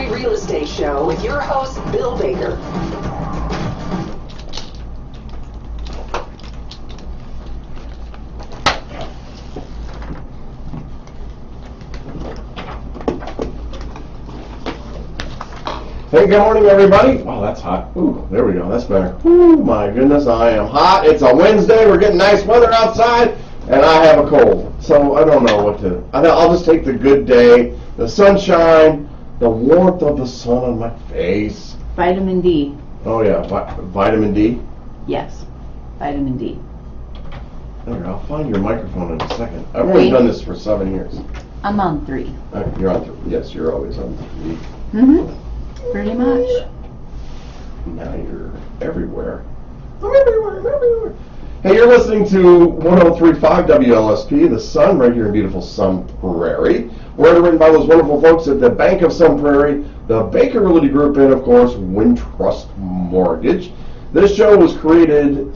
Prairie Real Estate Show with your host, Bill Baker. Hey, good morning, everybody. Oh, that's hot. Ooh, there we go. That's better. Ooh, my goodness, I am hot. It's a Wednesday. We're getting nice weather outside, and I have a cold. So I don't know what to. I'll just take the good day, the sunshine, the warmth of the sun on my face. Vitamin D. Oh, yeah. Vitamin D? Yes. Vitamin D. There, I'll find your microphone in a second. I've only done this for 7 years. I'm on 3. You're on 3. Yes, you're always on 3. Mm-hmm. Pretty much. Now you're everywhere. I'm everywhere. Hey, you're listening to 103.5 WLSP, The Sun, right here in beautiful Sun Prairie. We're written by those wonderful folks at the Bank of Sun Prairie, the Baker Realty Group, and, of course, Wintrust Mortgage. This show was created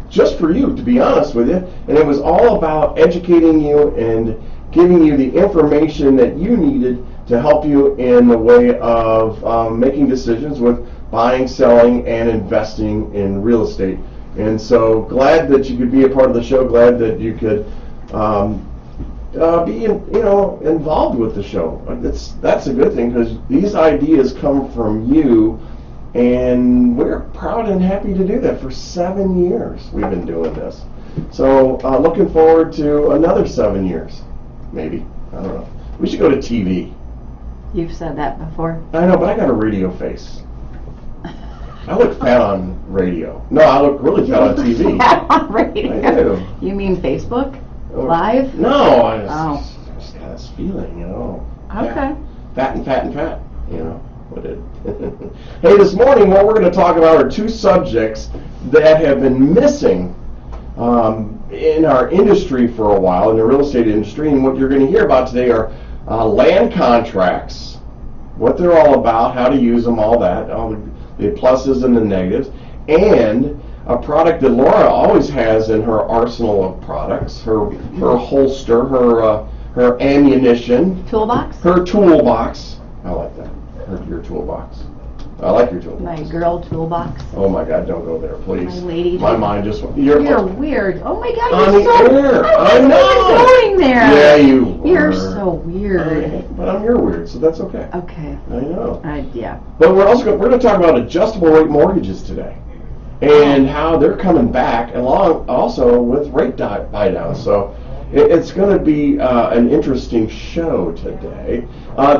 just for you, to be honest with you, and it was all about educating you and giving you the information that you needed to help you in the way of making decisions with buying, selling, and investing in real estate. And so glad that you could be a part of the show. Glad that you could be involved with the show. That's a good thing, because these ideas come from you, and we're proud and happy to do that. For 7 years we've been doing this. So looking forward to another 7 years, maybe. I don't know. We should go to TV. You've said that before. I know, but I got a radio face. I look fat on radio. No, I look really fat on TV. Fat on radio? I do. You mean Facebook? Live? No, I just got this feeling, Okay. Fat, you know. What it? Hey, this morning what we're going to talk about are 2 subjects that have been missing in our industry for a while, in the real estate industry, and what you're going to hear about today are land contracts, what they're all about, how to use them, all that, all the pluses and the negatives, and a product that Laura always has in her arsenal of products, her holster, her ammunition. Toolbox? Her toolbox. I like that. Your toolbox. I like your toolbox. My girl toolbox. Oh my God, don't go there, please. My lady. My mind just went. You're weird. Oh my God, on you're so the air. I I know. wasn't going there. Yeah, you You're were. so weird. But I'm your weird, so that's okay. Okay. I know. Yeah. But we're going to talk about adjustable rate mortgages today, and how they're coming back, along also with rate buy down. So it's going to be an interesting show today.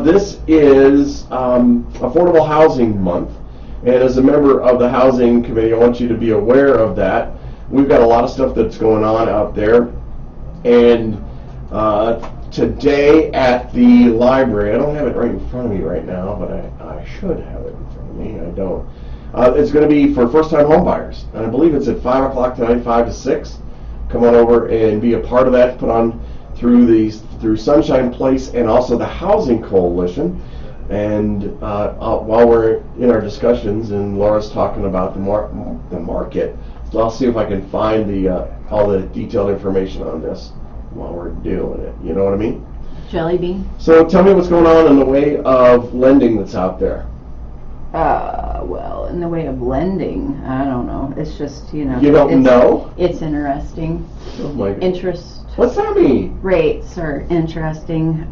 This is Affordable Housing Month, and as a member of the Housing Committee, I want you to be aware of that. We've got a lot of stuff that's going on out there, and today at the library, I don't have it right in front of me right now, but I should have it in front of me. I don't. It's going to be for first-time home buyers, and I believe it's at 5 o'clock tonight, 5 to 6. Come on over and be a part of that. Put on through Sunshine Place and also the Housing Coalition. And while we're in our discussions and Laura's talking about the market, so I'll see if I can find all the detailed information on this while we're doing it. You know what I mean? Jelly bean? So tell me what's going on in the way of lending that's out there. Well, in the way of lending, I don't know. It's just, You don't know? It's interesting. Oh my God. Interest What's that mean? rates are interesting.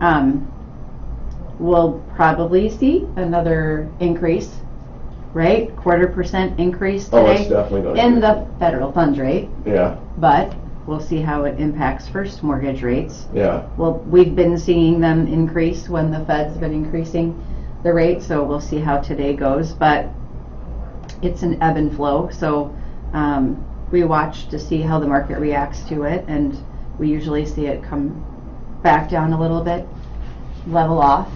We'll probably see another increase, right? 0.25% increase today. Oh, it's definitely going to in the federal funds rate. Yeah. But we'll see how it impacts first mortgage rates. Yeah. Well, we've been seeing them increase when the Fed's been increasing the rate, so we'll see how today goes. But it's an ebb and flow, so we watch to see how the market reacts to it, and we usually see it come back down a little bit, level off.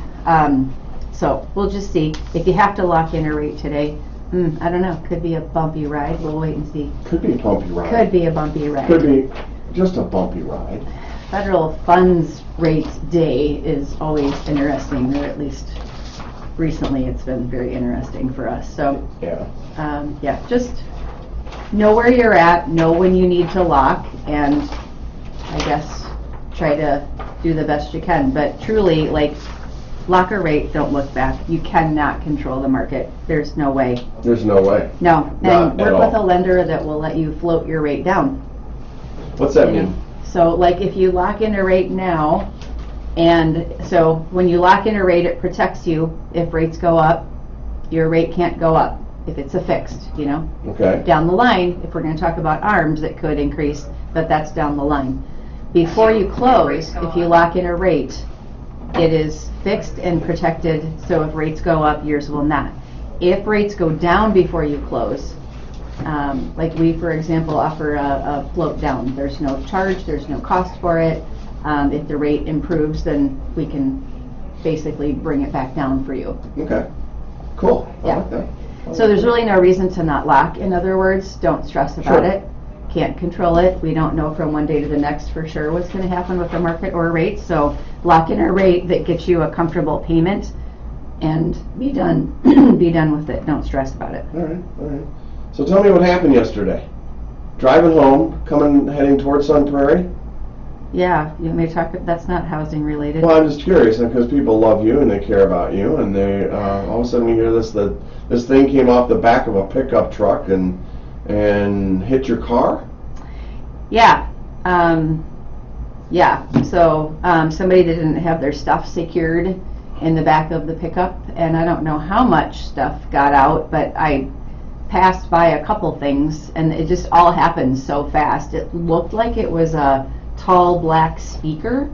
So we'll just see. If you have to lock in a rate today, I don't know, could be a bumpy ride. We'll wait and see. Could be a bumpy ride. Could be a bumpy ride. Could be just a bumpy ride. Federal funds rate day is always interesting, or at least recently it's been very interesting for us. So yeah, just know where you're at, know when you need to lock, and I guess try to do the best you can. But truly, like, lock a rate, don't look back. You cannot control the market. There's no way. There's no way. No, Not and at work with a all. lender that will let you float your rate down. What's that You know? mean? So like if you lock in a rate now, and so when you lock in a rate, it protects you. If rates go up, your rate can't go up if it's a fixed, you know. Okay. Down the line, if we're going to talk about ARMs, it could increase, but that's down the line. Before you close, if you lock in a rate, it is fixed and protected, so if rates go up, yours will not. If rates go down before you close, like we, for example, offer a float down. There's no charge, there's no cost for it. If the rate improves, then we can basically bring it back down for you. Okay. Cool. I Yeah. like that. So there's really no reason to not lock. In other words, don't stress about Sure. it. Can't control it. We don't know from one day to the next for sure what's going to happen with the market or rates. So lock in a rate that gets you a comfortable payment and be done. Be done with it. Don't stress about it. All right. All right. So tell me what happened yesterday. Driving home, heading towards Sun Prairie. Yeah, you may talk. That's not housing related. Well, I'm just curious because people love you and they care about you, and they all of a sudden we hear this thing came off the back of a pickup truck and hit your car. Yeah. Yeah. So somebody didn't have their stuff secured in the back of the pickup, and I don't know how much stuff got out, but I passed by a couple things, and it just all happened so fast. It looked like it was a tall black speaker.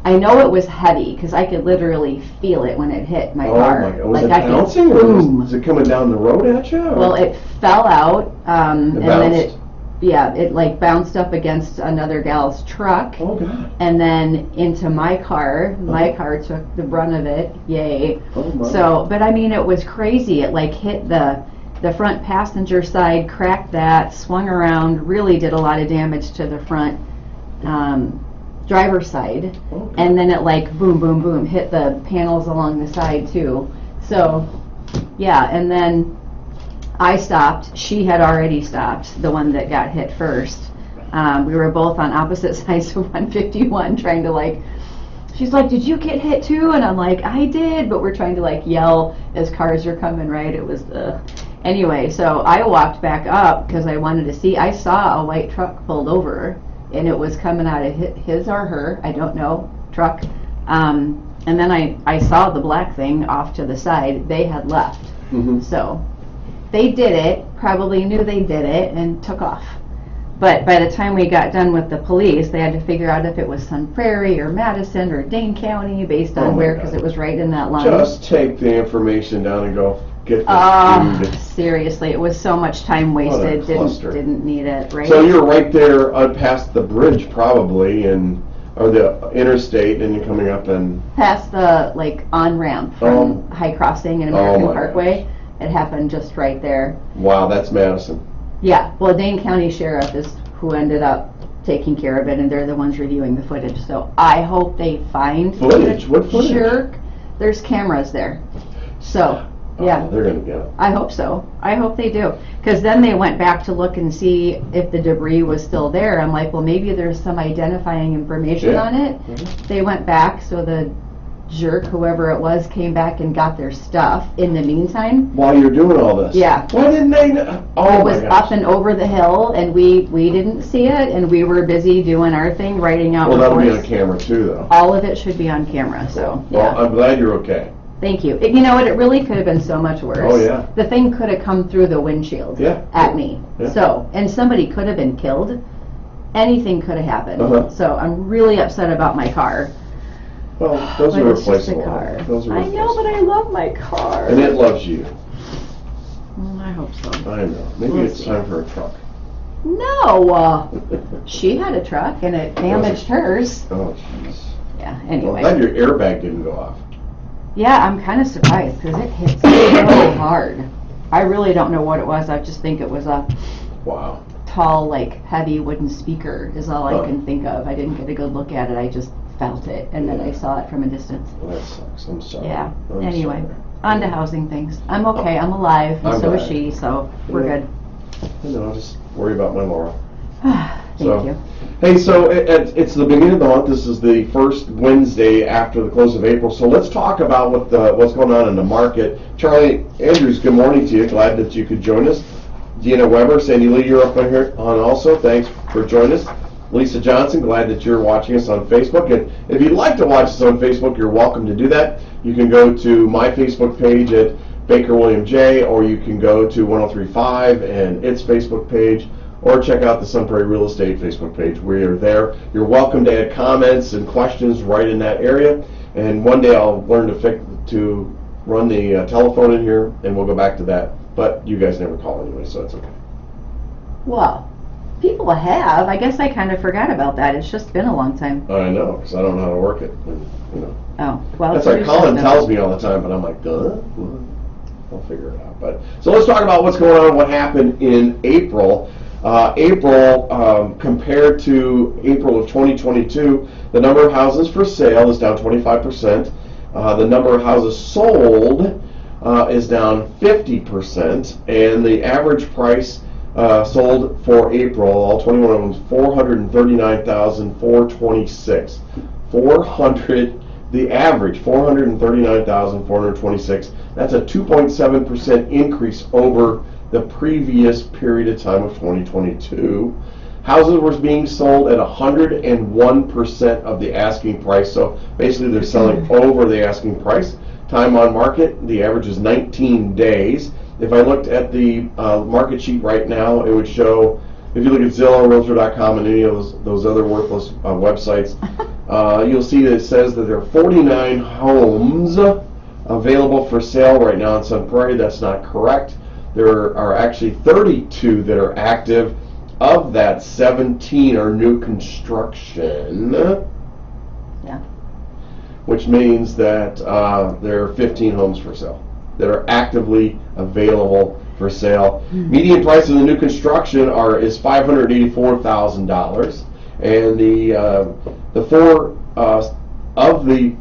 I know it was heavy because I could literally feel it when it hit my car. Oh my God. Was like it bouncing, or was it coming down the road at you? Or? Well, it fell out, and then bounced? it like bounced up against another gal's truck. Oh God. And then into my car. My car took the brunt of it. Yay. Oh my. So, but I mean, it was crazy. It like hit the front passenger side, cracked that, swung around, really did a lot of damage to the front driver's side. Okay. And then it like boom, boom, boom, hit the panels along the side too. So, yeah, and then I stopped. She had already stopped, the one that got hit first. We were both on opposite sides of 151 trying to like, she's like, did you get hit too? And I'm like, I did, but we're trying to like yell as cars are coming, right? It was anyway, so I walked back up because I wanted to see. I saw a white truck pulled over, and it was coming out of his or her, I don't know, truck. And then I saw the black thing off to the side. They had left. Mm-hmm. So they did it, probably knew they did it, and took off. But by the time we got done with the police, they had to figure out if it was Sun Prairie or Madison or Dane County based Oh on my where, God. because it was right in that line. Just take the information down and go get the dude. Seriously, it was so much time wasted. cluster. Didn't need it, right? So you're right there past the bridge probably, or the interstate, and you're coming up and. Past the like on ramp from High Crossing and Oh American my Parkway. It happened just right there. Wow, that's Madison. Yeah, well, Dane County Sheriff is who ended up taking care of it, and they're the ones reviewing the footage. So I hope they find Footage? the What footage? jerk. There's cameras there. So, yeah. Oh, they're gonna get it. I hope so. I hope they do. Because then they went back to look and see if the debris was still there. I'm like, well, maybe there's some identifying information Yeah. on it. Mhm. They went back, so the jerk, whoever it was, came back and got their stuff in the meantime. While you're doing all this. Yeah. Why didn't they know? Oh It my was gosh. up and over the hill, and we didn't see it, and we were busy doing our thing, writing out Well, that'll be on reports. camera too, though. All of it should be on camera, so, Well, yeah. I'm glad you're okay. Thank you. You know what, it really could have been so much worse. Oh, yeah. The thing could have come through the windshield Yeah. at me. Yeah. So, and somebody could have been killed. Anything could have happened. Uh-huh. So I'm really upset about my car. Well, those But are it's just a replaceable. car. Those are I know, but I love my car. And it loves you. I hope so. I know. Maybe We'll it's see. time for a truck. No, she had a truck and it damaged hers. Oh, jeez. Yeah. Well, Anyway. glad your airbag didn't go off. Yeah, I'm kind of surprised because it hit so hard. I really don't know what it was. I just think it was a Wow. tall, like, heavy wooden speaker is all Huh. I can think of. I didn't get a good look at it. I just felt it, and then I saw it from a distance. Well, that sucks. I'm sorry. Yeah. I'm Anyway, sorry. on to housing things. I'm okay. I'm alive, and I'm so is glad. she, so we're Yeah. good. You know, just worry about my Laura. Thank you. Hey, so it's the beginning of the month. This is the first Wednesday after the close of April. So let's talk about what's going on in the market. Charlie Andrews, good morning to you. Glad that you could join us. Deanna Weber, Sandy Lee, you're up on here on also. Thanks for joining us. Lisa Johnson, glad that you're watching us on Facebook. And if you'd like to watch us on Facebook, you're welcome to do that. You can go to my Facebook page at Baker William J, or you can go to 1035 and its Facebook page, or check out the Sun Prairie Real Estate Facebook page. We are there. You're welcome to add comments and questions right in that area. And one day I'll learn to run the telephone in here, and we'll go back to that. But you guys never call anyway, so it's okay. Well, people have. I guess I kind of forgot about that. It's just been a long time. I know, because I don't know how to work it. And, Oh, well. that's like Colin tells me all the time, but I'm like, duh. I'll figure it out. But so let's talk about what's going on, what happened in April. April, compared to April of 2022, the number of houses for sale is down 25%. The number of houses sold is down 50%, and the average price sold for April, all 21 of them, $439,426. The average, $439,426. That's a 2.7% increase over the previous period of time of 2022. Houses were being sold at 101% of the asking price. So basically they're selling over the asking price. Time on market, the average is 19 days. If I looked at the market sheet right now, it would show, if you look at Zillow, Realtor.com, and any of those other worthless websites, you'll see that it says that there are 49 homes available for sale right now in Sun Prairie. That's not correct. There are actually 32 that are active. Of that, 17 are new construction. Yeah. Which means that there are 15 homes for sale that are actively available for sale. Median price of the new construction is $584,000, and the four of the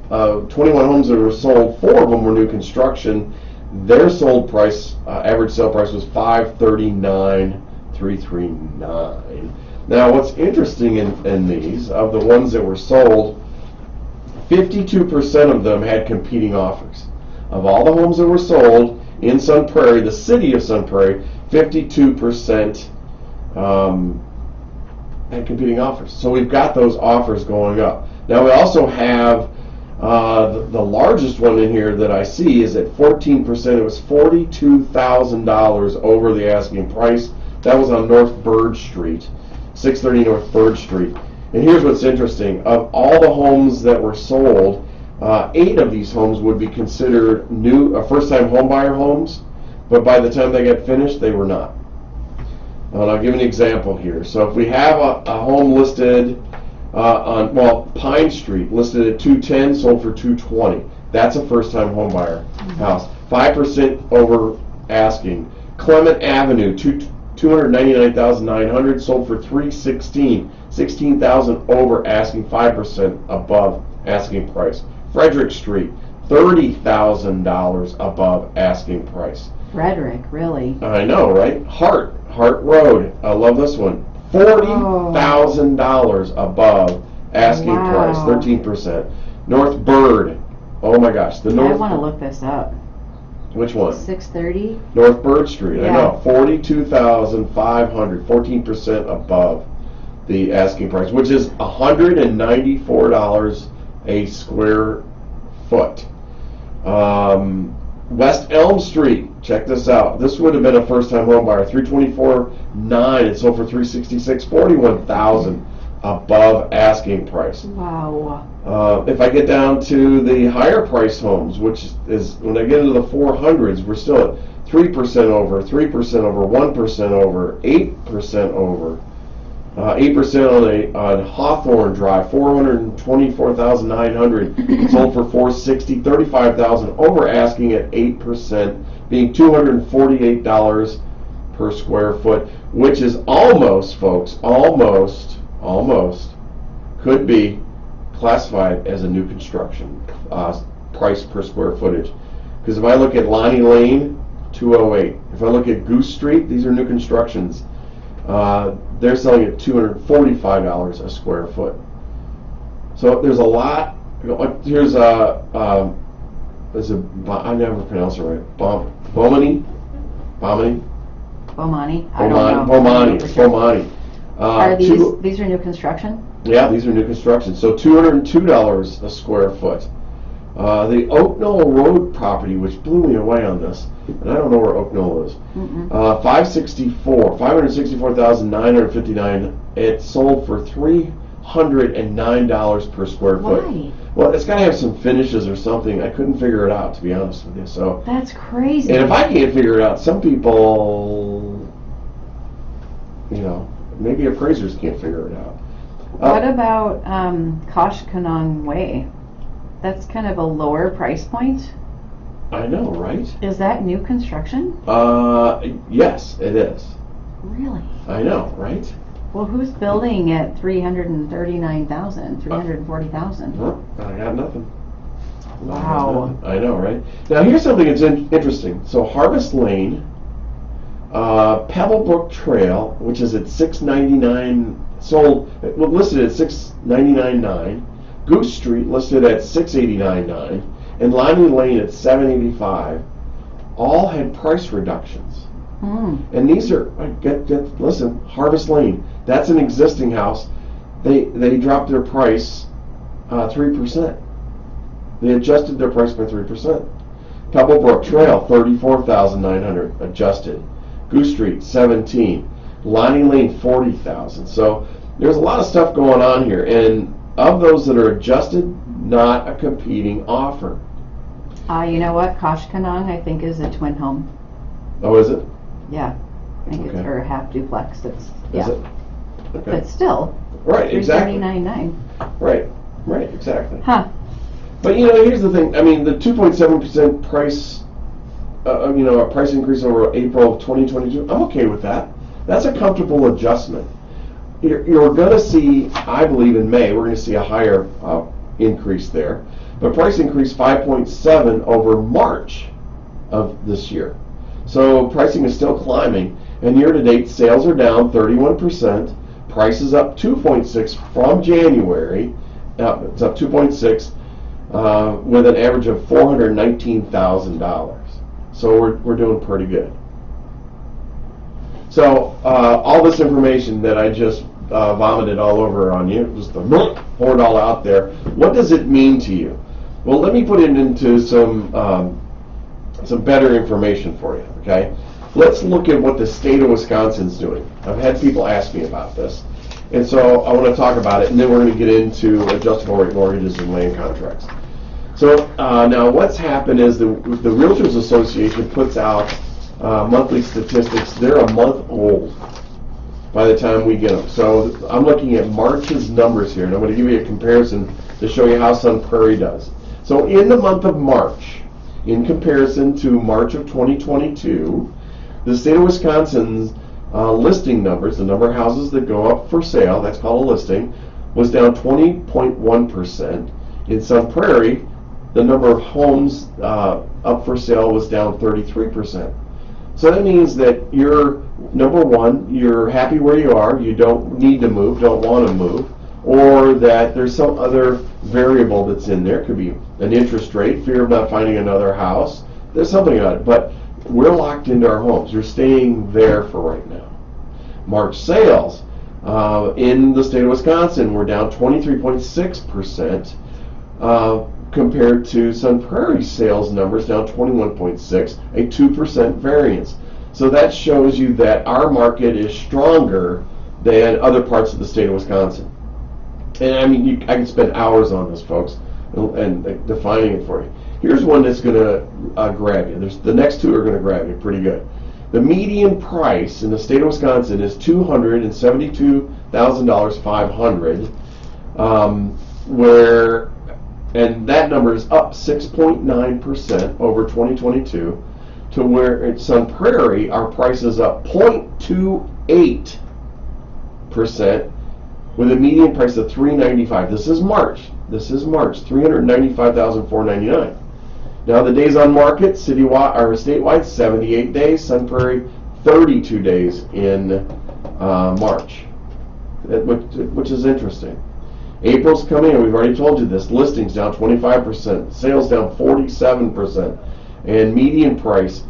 21 homes that were sold, 4 of them were new construction. Their sold price, average sale price, was $539,339. Now, what's interesting in these, of the ones that were sold, 52% of them had competing offers. Of all the homes that were sold in Sun Prairie, the city of Sun Prairie, 52% had competing offers. So we've got those offers going up. Now we also have the largest one in here that I see is at 14%. It was $42,000 over the asking price. That was on North Bird Street, 630 North Bird Street. And here's what's interesting. Of all the homes that were sold, 8 of these homes would be considered first-time homebuyer homes, but by the time they got finished, they were not. And I'll give an example here. So if we have a home listed on Pine Street, listed at $210, sold for $220, that's a first-time homebuyer house. 5% over asking. Clement Avenue, $299,900, sold for $316, $16,000 over asking, 5% above asking price. Frederick Street, $30,000 above asking price. Frederick, really? I know, right? Hart Road, I love this one. $40,000 above asking price, 13%. North Bird, oh my gosh, I want to look this up. Which one? 630. North Bird Street. Yeah. I know, $42,500, 14% above the asking price, which is $194 a square foot. West Elm Street, check this out. This would have been a first-time home buyer, $324,900. It sold for $366, $41,000 above asking price. Wow. If I get down to the higher priced homes, which is when I get into the 400s, we're still at 3% over, 3% over, 1% over, 8% over. 8% on Hawthorne Drive, $424,900, sold for $460, $35,000 over asking at 8%, being $248 per square foot, which is almost, folks, almost could be classified as a new construction price per square footage. Because if I look at Lonnie Lane, $208. If I look at Goose Street, these are new constructions. They're selling at $245 a square foot. So there's a lot. Here's I never pronounce it right. Bomani. Bomani. Bomani. Are these are new construction? Yeah, these are new construction. So $202 a square foot. The Oak Knoll Road property, which blew me away on this, and I don't know where Oak Knoll is. $564,959. It sold for $309 per square foot. Why? Well, it's got to have some finishes or something. I couldn't figure it out, to be honest with you. So that's crazy. And if I can't figure it out, some people, maybe appraisers can't figure it out. What about Koshkonong Way? That's kind of a lower price point. I know, right? Is that new construction? Yes, it is. Really? I know, right? Well, who's building at $339,000, $340,000? I got nothing. Wow. I know, right? Now, here's something that's interesting. So, Harvest Lane, Pebblebrook Trail, which is at $699, listed at $699.9. Goose Street listed at $689.9, and Lonnie Lane at $785. All had price reductions. And these are listen, Harvest Lane. That's an existing house. They dropped their price 3%. They adjusted their price by 3%. Pebblebrook Trail $34,900 adjusted. Goose Street $17,000. Lonnie Lane $40,000. So there's a lot of stuff going on here, and of those that are adjusted, not a competing offer. You know what? Koshkonong, I think, is a twin home. Oh, is it? Yeah. I think it's or a half duplex. It's Is it? Okay. But still. Right, exactly. $339.9. Right, exactly. Huh. But here's the thing. I mean, the 2.7% price, a price increase over April of 2022. I'm okay with that. That's a comfortable adjustment. You're going to see, I believe in May, we're going to see a higher increase there. But price increase 5.7 over March of this year. So pricing is still climbing. And year-to-date, sales are down 31%. Prices up 2.6 from January. It's up 2.6 with an average of $419,000. So we're doing pretty good. So all this information that I just vomited all over on you, just poured all out there. What does it mean to you? Well, let me put it into some better information for you. Okay, let's look at what the state of Wisconsin's doing. I've had people ask me about this, and so I want to talk about it, and then we're going to get into adjustable rate mortgages and land contracts. So now, what's happened is the Realtors Association puts out monthly statistics. They're a month old by the time we get them. So I'm looking at March's numbers here, and I'm going to give you a comparison to show you how Sun Prairie does. So in the month of March, in comparison to March of 2022, the state of Wisconsin's listing numbers, the number of houses that go up for sale, that's called a listing, was down 20.1%. In Sun Prairie, the number of homes up for sale was down 33%. So that means that you're, number one, you're happy where you are, you don't need to move, don't want to move, or that there's some other variable that's in there. It could be an interest rate, fear of not finding another house. There's something on it, but we're locked into our homes. You're staying there for right now. March sales in the state of Wisconsin were down 23.6%. Compared to Sun Prairie sales numbers down 21.6, a 2% variance. So that shows you that our market is stronger than other parts of the state of Wisconsin. And I mean, I can spend hours on this, folks, and defining it for you. Here's one that's going to grab you. The next two are going to grab you pretty good. The median price in the state of Wisconsin is $272,500, and that number is up 6.9% over 2022, to where at Sun Prairie, our price is up 0.28%, with a median price of $395,000. This is March, $395,499. Now the days on market, statewide, 78 days. Sun Prairie, 32 days in March, which is interesting. April's coming, and we've already told you this. Listings down 25%, sales down 47%, and median price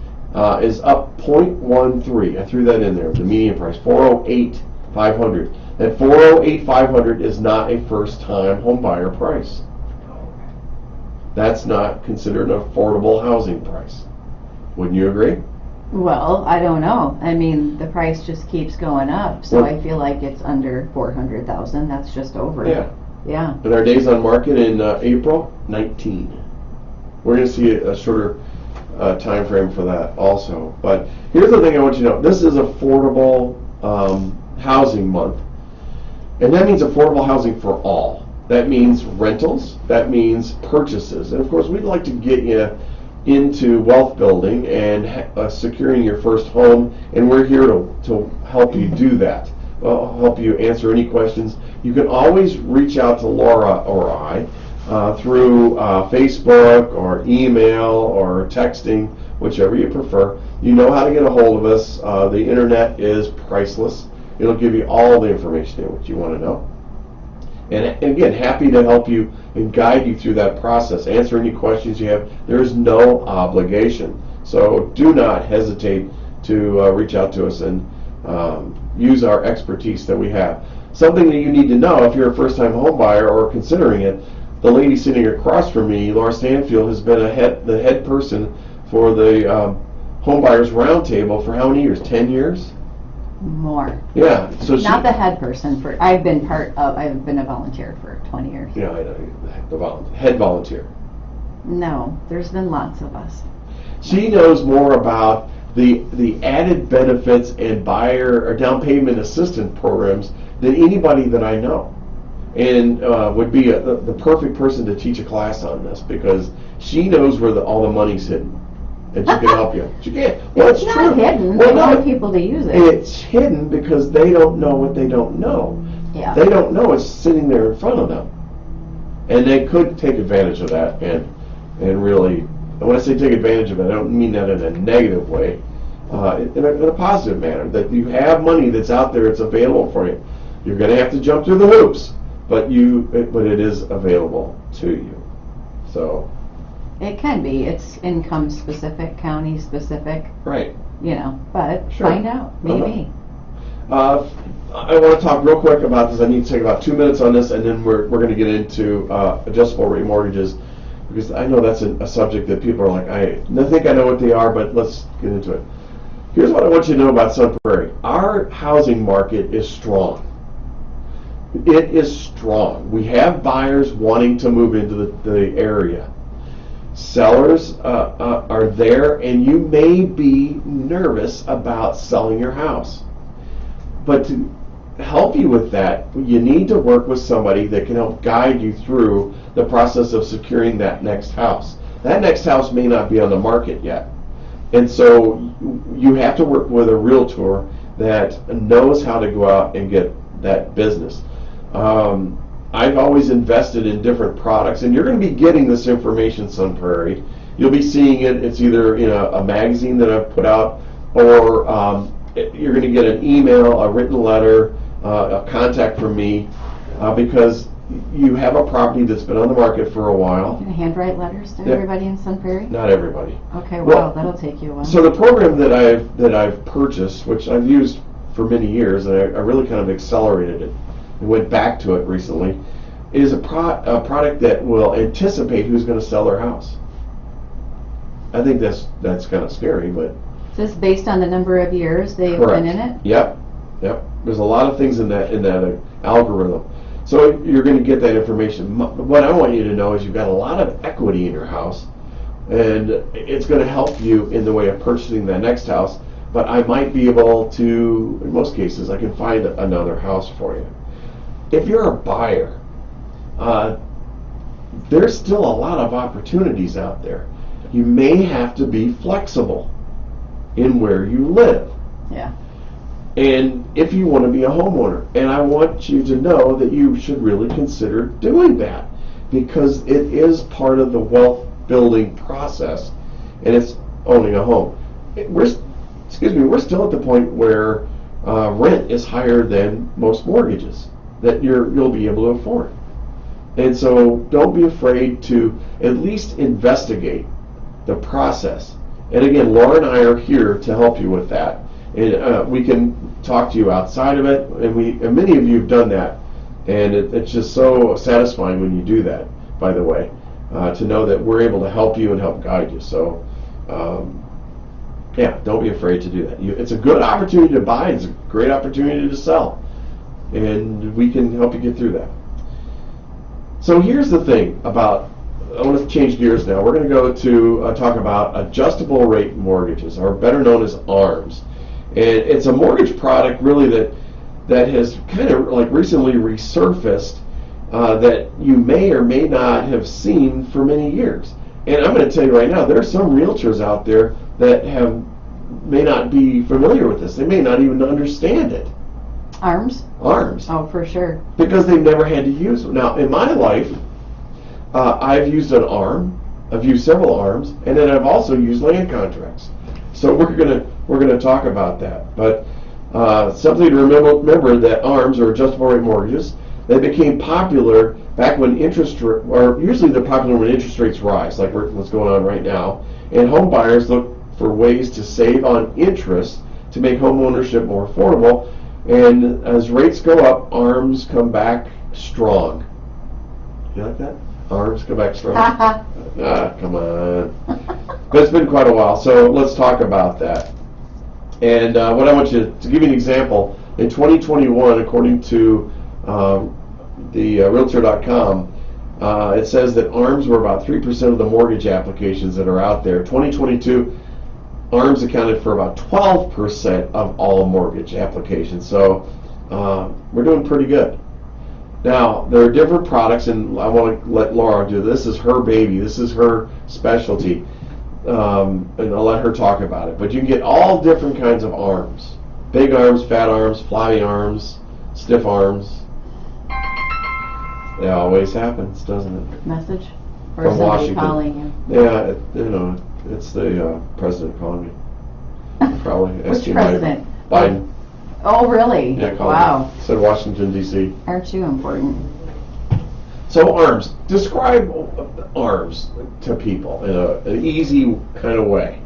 is up 0.13. I threw that in there. The median price 408,500. That 408,500 is not a first-time home buyer price. That's not considered an affordable housing price. Wouldn't you agree? Well, I don't know. I mean, the price just keeps going up, so Well, I feel like it's under 400,000. That's just over. Yeah. Yeah. And our days on market in April, 19. We're going to see a shorter time frame for that also. But here's the thing I want you to know. This is affordable housing month. And that means affordable housing for all. That means rentals. That means purchases. And of course, we'd like to get you into wealth building and securing your first home. And we're here to help you do that. I'll help you answer any questions. You can always reach out to Laura or I through Facebook or email or texting, whichever you prefer. You know how to get a hold of us. The internet is priceless. It'll give you all the information that you want to know. And again, happy to help you and guide you through that process. Answer any questions you have. There's no obligation. So do not hesitate to reach out to us and use our expertise that we have. Something that you need to know if you're a first-time home buyer or considering it, the lady sitting across from me, Laura Stanfield, has been the head person for the Home Buyers Roundtable for how many years? 10 years? More. Yeah. So Not the head person for. I've been a volunteer for 20 years. Yeah, I know. The head volunteer. No, there's been lots of us. She knows more about the added benefits and buyer or down payment assistance programs than anybody that I know, and would be the perfect person to teach a class on this because she knows where all the money's hidden, and she can help you. She can. Well, it's not true. hidden. Well, They want people to use it. It's hidden because they don't know what they don't know. Yeah. They don't know it's sitting there in front of them, and they could take advantage of that and really. And when I say take advantage of it, I don't mean that in a negative way. In a positive manner, that you have money that's out there, it's available for you. You're going to have to jump through the hoops, but it is available to you. So It can be. It's income specific, county specific. right. But Sure. find out, maybe. I want to talk real quick about this. I need to take about 2 minutes on this, and then we're going to get into adjustable rate mortgages, because I know that's a subject that people are like, I think I know what they are, but let's get into it. Here's what I want you to know about Sun Prairie. Our housing market is strong. It is strong. We have buyers wanting to move into the area. Sellers are there, and you may be nervous about selling your house. But to help you with that, you need to work with somebody that can help guide you through the process of securing that next house. That next house may not be on the market yet. And so you have to work with a realtor that knows how to go out and get that business. I've always invested in different products, and you're going to be getting this information, Sun Prairie. You'll be seeing it. It's either in a magazine that I've put out, or you're going to get an email, a written letter, a contact from me, because you have a property that's been on the market for a while. Can I handwrite letters to Yep. everybody in Sun Prairie? Not everybody. Okay, Well, that'll take you a while. So the program that I've purchased, which I've used for many years, and I really kind of accelerated it and went back to it recently, is a product that will anticipate who's going to sell their house. I think that's kind of scary, but Is this based on the number of years they've correct. been in it? Yep. There's a lot of things in that algorithm. So you're going to get that information. What I want you to know is you've got a lot of equity in your house, and it's going to help you in the way of purchasing that next house. But I might be able to, in most cases, I can find another house for you. If you're a buyer, there's still a lot of opportunities out there. You may have to be flexible in where you live. Yeah. And if you want to be a homeowner, and I want you to know that you should really consider doing that, because it is part of the wealth building process, and it's owning a home. We're still at the point where rent is higher than most mortgages that you'll be able to afford. And so don't be afraid to at least investigate the process. And again, Laura and I are here to help you with that. And we can talk to you outside of it, and many of you have done that. And it's just so satisfying when you do that, by the way, to know that we're able to help you and help guide you. So, yeah, don't be afraid to do that. It's a good opportunity to buy. It's a great opportunity to sell. And we can help you get through that. So here's the thing about, I want to change gears now. We're going to go to talk about adjustable rate mortgages, or better known as ARMs. And it's a mortgage product really that has kind of like recently resurfaced that you may or may not have seen for many years. And I'm going to tell you right now, there are some realtors out there that may not be familiar with this. They may not even understand it. ARMs? ARMs. Oh, for sure. Because they've never had to use them. Now, in my life, I've used an ARM. I've used several ARMs, and then I've also used land contracts. So we're gonna talk about that. But something to remember that ARMs, or adjustable rate mortgages, they became popular back when usually they're popular when interest rates rise, like what's going on right now. And home buyers look for ways to save on interest to make home ownership more affordable. And as rates go up, ARMs come back strong. You like that? ARMs come back strong. Come on. But it's been quite a while, so let's talk about that. And what I want you to give you an example. In 2021, according to the Realtor.com, it says that ARMs were about 3% of the mortgage applications that are out there. 2022, ARMs accounted for about 12% of all mortgage applications. So we're doing pretty good. Now, there are different products, and I want to let Laura do this. This is her baby. This is her specialty. And I'll let her talk about it. But you can get all different kinds of ARMs. Big ARMs, fat ARMs, flabby ARMs, stiff ARMs. It always happens, doesn't it? Message? Or From somebody Washington. calling you? Yeah, it's the president calling me. Probably. Which president? Biden. Oh, really? Yeah, called wow. me. Said Washington, D.C. Aren't you important? So ARMs. Describe ARMs to people in an easy kind of way.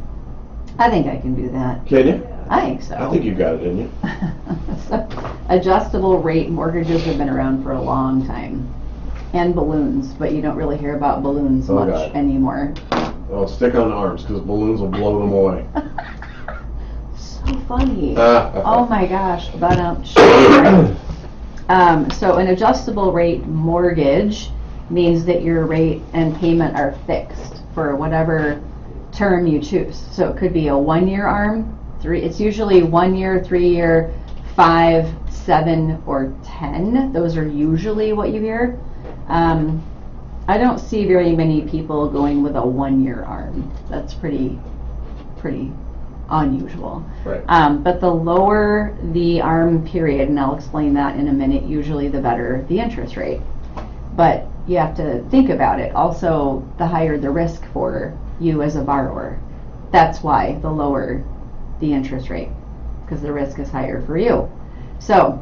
I think I can do that. Can you? I think so. I think you got it, didn't you? So, adjustable rate mortgages have been around for a long time. And balloons, but you don't really hear about balloons much God. anymore. Well, stick on ARMs because balloons will blow them away. So funny. Ah. Oh my gosh. But so an adjustable rate mortgage means that your rate and payment are fixed for whatever term you choose. So it could be a 1-year ARM. It's usually 1 year, 3 year, 5, 7, or 10. Those are usually what you hear. I don't see very many people going with a 1-year ARM. That's pretty unusual. Right. But the lower the ARM period, and I'll explain that in a minute, usually the better the interest rate. But you have to think about it. Also, the higher the risk for you as a borrower. That's why the lower the interest rate, because the risk is higher for you. So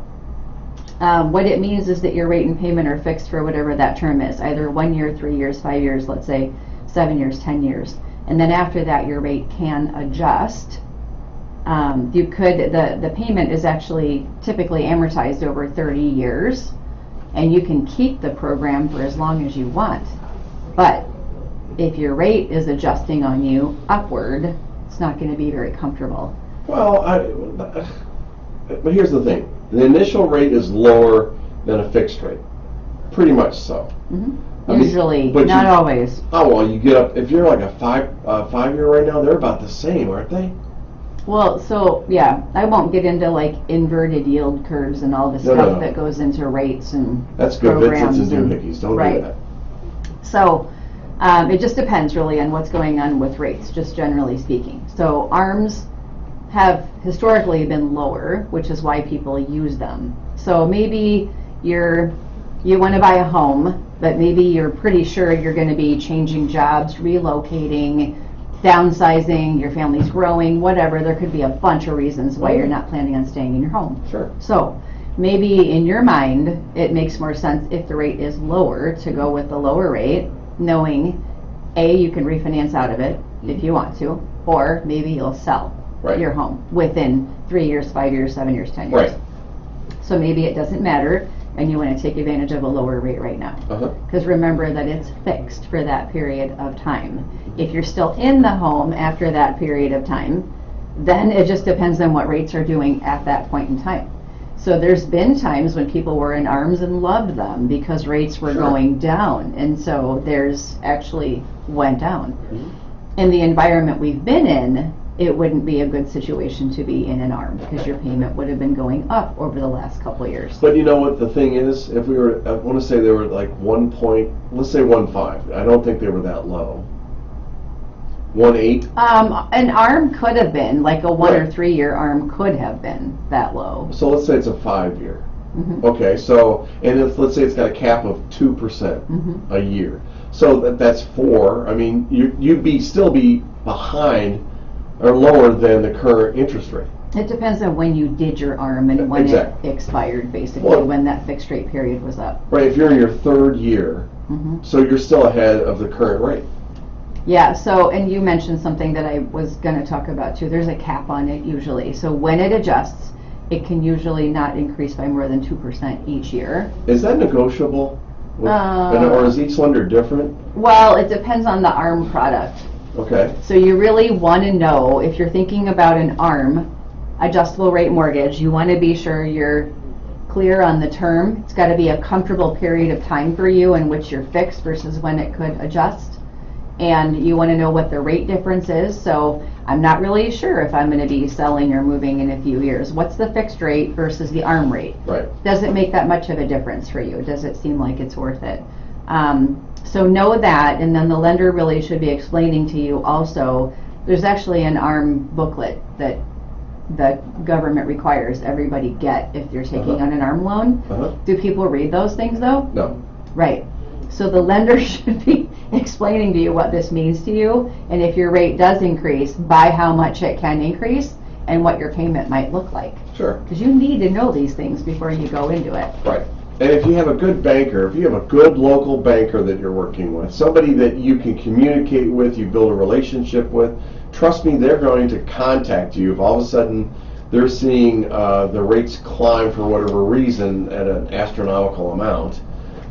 what it means is that your rate and payment are fixed for whatever that term is, either 1 year, 3 years, 5 years, let's say 7 years, 10 years. And then after that, your rate can adjust. The payment is actually typically amortized over 30 years, and you can keep the program for as long as you want. But if your rate is adjusting on you upward, it's not going to be very comfortable. Well, but here's the thing. The initial rate is lower than a fixed rate. Pretty much so. Mm-hmm. I mean, Usually, but not always. Oh, well, you get up, if you're like a 5-year right now, they're about the same, aren't they? Well, so, yeah, I won't get into like inverted yield curves and all the stuff that goes into rates and That's good. programs Vincent's and doohickeys. Don't do that. So it just depends really on what's going on with rates, just generally speaking. So ARMs have historically been lower, which is why people use them. So maybe you want to buy a home, but maybe you're pretty sure you're going to be changing jobs, relocating, downsizing, your family's growing, whatever. There could be a bunch of reasons why you're not planning on staying in your home. Sure. So maybe in your mind, it makes more sense if the rate is lower to go with the lower rate, knowing A, you can refinance out of it if you want to, or maybe you'll sell your home within 3 years, 5 years, 7 years, 10 years. Right. So maybe it doesn't matter and you want to take advantage of a lower rate right now. Because remember that it's fixed for that period of time. If you're still in the home after that period of time, then it just depends on what rates are doing at that point in time. So there's been times when people were in ARMs and loved them because rates were going down, and so theirs actually went down. In the environment we've been in, it wouldn't be a good situation to be in an ARM because your payment would have been going up over the last couple of years. But you know what the thing is? If we were, I want to say they were like 1 point, let's say 1.5. I don't think they were that low. 1.8. An ARM could have been, like a 1 or 3 year ARM could have been that low. So let's say it's a 5 year. Okay, so, and if, let's say it's got a cap of 2% a year. So that's 4. I mean, you'd still be behind or lower than the current interest rate. It depends on when you did your ARM and when it expired, basically, when that fixed rate period was up. Right, if you're in your 3rd year, so you're still ahead of the current rate. Yeah, so, and you mentioned something that I was going to talk about too. There's a cap on it usually. So when it adjusts, it can usually not increase by more than 2% each year. Is that negotiable? Or is each lender different? Well, it depends on the ARM product. Okay. So you really want to know, if you're thinking about an ARM, adjustable rate mortgage, you want to be sure you're clear on the term. It's got to be a comfortable period of time for you in which you're fixed versus when it could adjust. And you want to know what the rate difference is. So I'm not really sure if I'm going to be selling or moving in a few years. What's the fixed rate versus the ARM rate? Right. Does it make that much of a difference for you? Does it seem like it's worth it? So know that, and then the lender really should be explaining to you also, there's actually an ARM booklet that the government requires everybody get if they're taking on an ARM loan. Do people read those things though? No. Right. So the lender should be explaining to you what this means to you, and if your rate does increase, by how much it can increase, and what your payment might look like. Sure. Because you need to know these things before you go into it. Right. And if you have a good banker, if you have a good local banker that you're working with, somebody that you can communicate with, you build a relationship with, trust me, they're going to contact you if all of a sudden they're seeing the rates climb for whatever reason at an astronomical amount.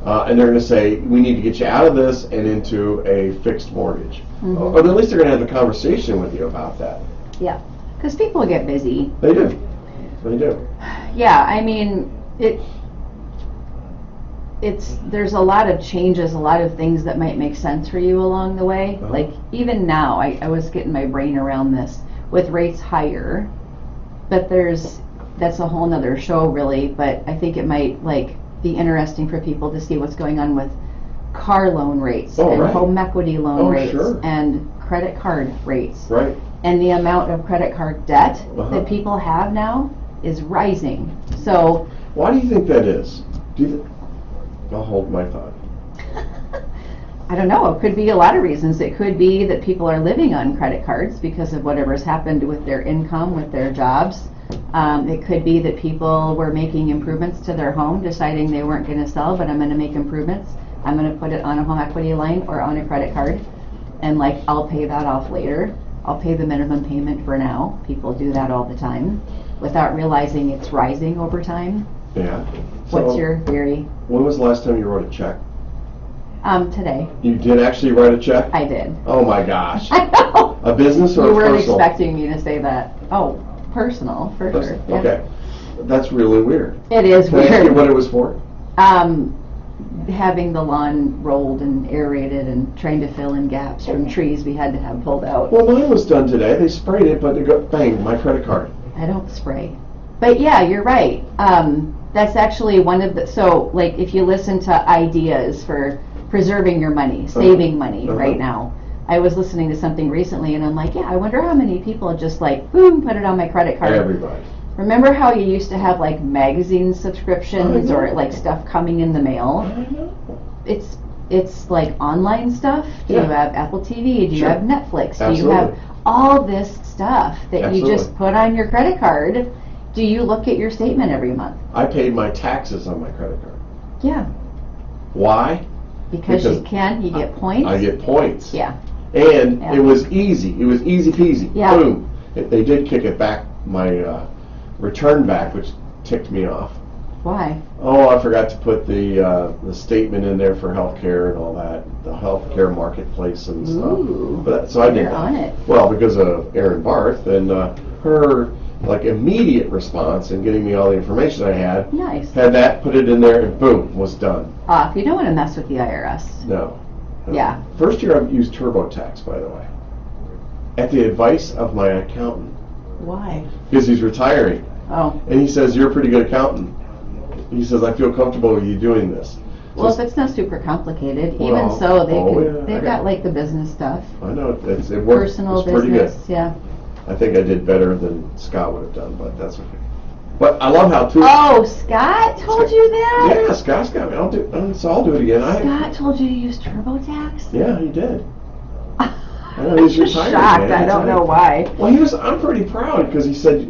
And they're going to say, we need to get you out of this and into a fixed mortgage. Or at least they're going to have a conversation with you about that. Yeah, because people get busy. They do. They do. Yeah, I mean, there's a lot of changes, a lot of things that might make sense for you along the way. Like even now, I was getting my brain around this with rates higher, but that's a whole nother show really, but I think it might be interesting for people to see what's going on with car loan rates and home equity loan rates and credit card rates. Right. And the amount of credit card debt that people have now is rising. So why do you think that is? I'll hold my thought. I don't know. It could be a lot of reasons. It could be that people are living on credit cards because of whatever's happened with their income, with their jobs. It could be that people were making improvements to their home, deciding they weren't going to sell, but I'm going to make improvements. I'm going to put it on a home equity line or on a credit card, and I'll pay that off later. I'll pay the minimum payment for now. People do that all the time without realizing it's rising over time. Yeah. What's your theory? When was the last time you wrote a check? Today. You did actually write a check? I did. Oh my gosh. I know. A business or you a weren't personal? expecting me to say that. Oh, personal, for sure. Yeah. Okay. That's really weird. It is Can weird. I ask you what it was for? Having the lawn rolled and aerated and trying to fill in gaps from trees we had to have pulled out. Well, mine was done today. They sprayed it, but they got bang, my credit card. I don't spray. But yeah, you're right. That's actually one of the, so if you listen to ideas for preserving your money, saving money right now. I was listening to something recently and I'm like, yeah, I wonder how many people just boom, put it on my credit card. Everybody. Remember how you used to have magazine subscriptions or stuff coming in the mail? I know. It's it's like online stuff. Do you have Apple TV? Do you Sure. have Netflix? Absolutely. Do you have all this stuff that Absolutely. you just put on your credit card? Do you look at your statement every month? I paid my taxes on my credit card. Yeah. Why? Because you get points. I get points. Yeah. And Yeah. it was easy. It was easy peasy. Yeah. Boom. They did kick it back, my return back, which ticked me off. Why? Oh, I forgot to put the statement in there for healthcare and all that, the healthcare marketplace and Ooh. stuff. So I did You're that. on it. Well, because of Erin Barth and her like immediate response and getting me all the information I had. Nice. Had that, put it in there, and boom, was done. Off. You don't want to mess with the IRS. No. Yeah. First year I've used TurboTax, by the way, at the advice of my accountant, Why? because he's retiring, Oh. and he says, "You're a pretty good accountant." He says, "I feel comfortable with you doing this." Well, if it's not super complicated, Well, even so, yeah, they've got like the business stuff, I know it worked. personal It's pretty good. business. Yeah. I think I did better than Scott would have done, but that's okay. But I love how too. Oh, Scott told you that? Yeah, Scott's got me. I'll do it again. Scott told you to use TurboTax? Yeah, he did. I know he's retired. Shocked. Man. I don't know why. Well, I'm pretty proud because he said,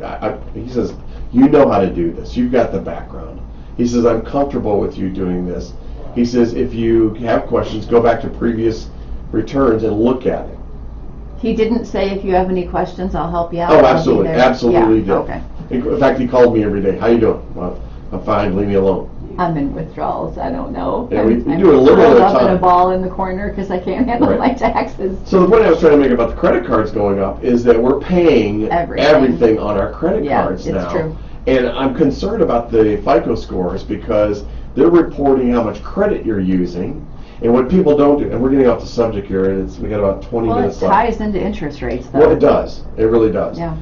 he says, you know how to do this. You've got the background. He says, I'm comfortable with you doing this. He says, if you have questions, go back to previous returns and look at it. He didn't say if you have any questions, I'll help you out. Oh, I'll be absolutely, there. absolutely Yeah, did. okay. In fact, he called me every day. How you doing? Well, I'm fine. Leave me alone. I'm in withdrawals. I don't know. Yeah, I'm we do it a little curled at a up in a time. ball in the corner because I can't handle Right. my taxes. So the point I was trying to make about the credit cards going up is that we're paying everything on our credit cards it's now. true. And I'm concerned about the FICO scores because they're reporting how much credit you're using. And what people don't do, and we're getting off the subject here, and we got about 20 Well, it minutes left. ties into interest rates, though. Well, it does. It really does. Yeah.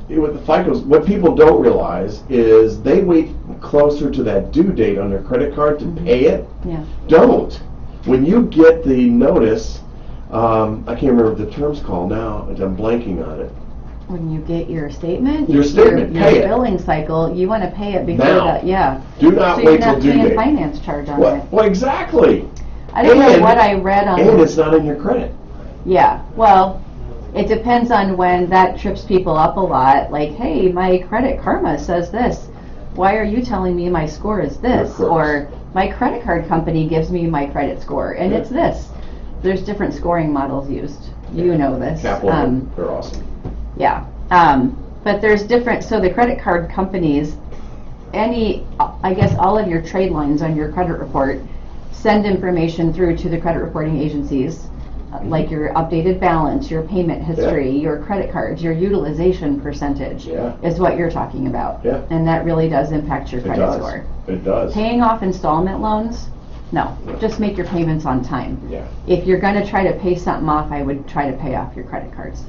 With the FICOs, what people don't realize is they wait closer to that due date on their credit card to pay it. Yeah. Don't. When you get the notice, I can't remember what the term's called now, I'm blanking on it. When you get your statement, Your statement, your pay it. billing cycle, you want to pay it before Now. that. Yeah. Do not So wait you're till not due paying date. finance charge on it. Well, exactly. I don't know And- what I read on. And it's not in your credit. Yeah. Well, it depends on when that trips people up a lot. Like, hey, my Credit Karma says this. Why are you telling me my score is this? Of course. Or my credit card company gives me my credit score and Yeah. it's this. There's different scoring models used. You know this. Capital, they're awesome. Yeah. But there's different, so the credit card companies, I guess all of your trade lines on your credit report send information through to the credit reporting agencies, like your updated balance, your payment history, your credit cards, your utilization percentage is what you're talking about. Yeah. And that really does impact your credit score. It does. Paying off installment loans, no, just make your payments on time. Yeah. If you're going to try to pay something off, I would try to pay off your credit cards.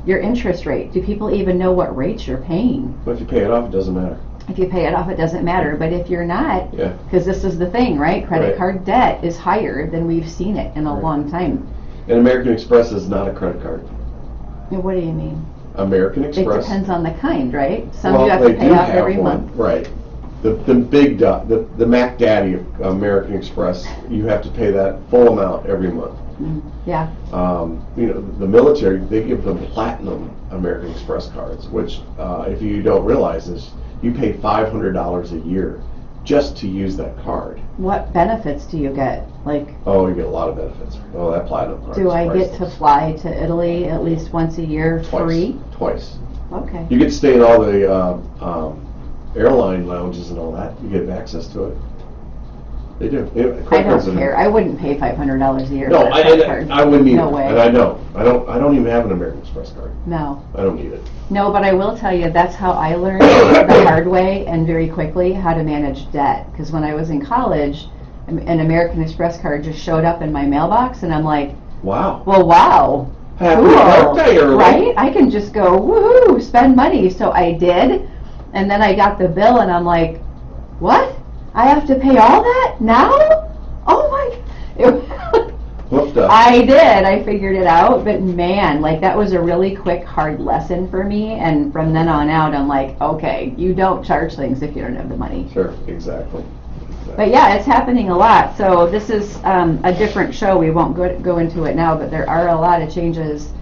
Your interest rate, do people even know what rates you're paying? But if you pay it off, it doesn't matter. If you pay it off, it doesn't matter. But if you're not, Yeah. because this is the thing, right? Credit Right. card debt is higher than we've seen it in a Right. long time. And American Express is not a credit card. And what do you mean? American It Express. depends on the kind, right? Some Well, you have they to pay do off have every one, month. Right. The big dot, the Mac Daddy of American Express, you have to pay that full amount every month. Yeah. The military, they give them platinum American Express cards, which if you don't realize is you pay $500 a year just to use that card. What benefits do you get? Like, Oh, you get a lot of benefits. Oh, that platinum card. do is I get to priceless. fly to Italy at least once a year free? Twice. Okay. You get to stay in all the airline lounges and all that. You get access to it. They do. I don't care. I wouldn't pay $500 a year No, for a credit card. I wouldn't either. No way. And I know. I don't even have an American Express card. No. I don't need it. No, but I will tell you, that's how I learned the hard way and very quickly how to manage debt. Because when I was in college, an American Express card just showed up in my mailbox, and I'm like, Wow. well, wow. Happy Cool. birthday early. Right? I can just go, woohoo, spend money. So I did. And then I got the bill, and I'm like, what? I have to pay all that now? Oh my. Whooped up. I did. I figured it out. But man, like that was a really quick, hard lesson for me. And from then on out, I'm like, okay, you don't charge things if you don't have the money. Sure. Exactly. But yeah, it's happening a lot. So this is a different show. We won't go into it now, but there are a lot of changes.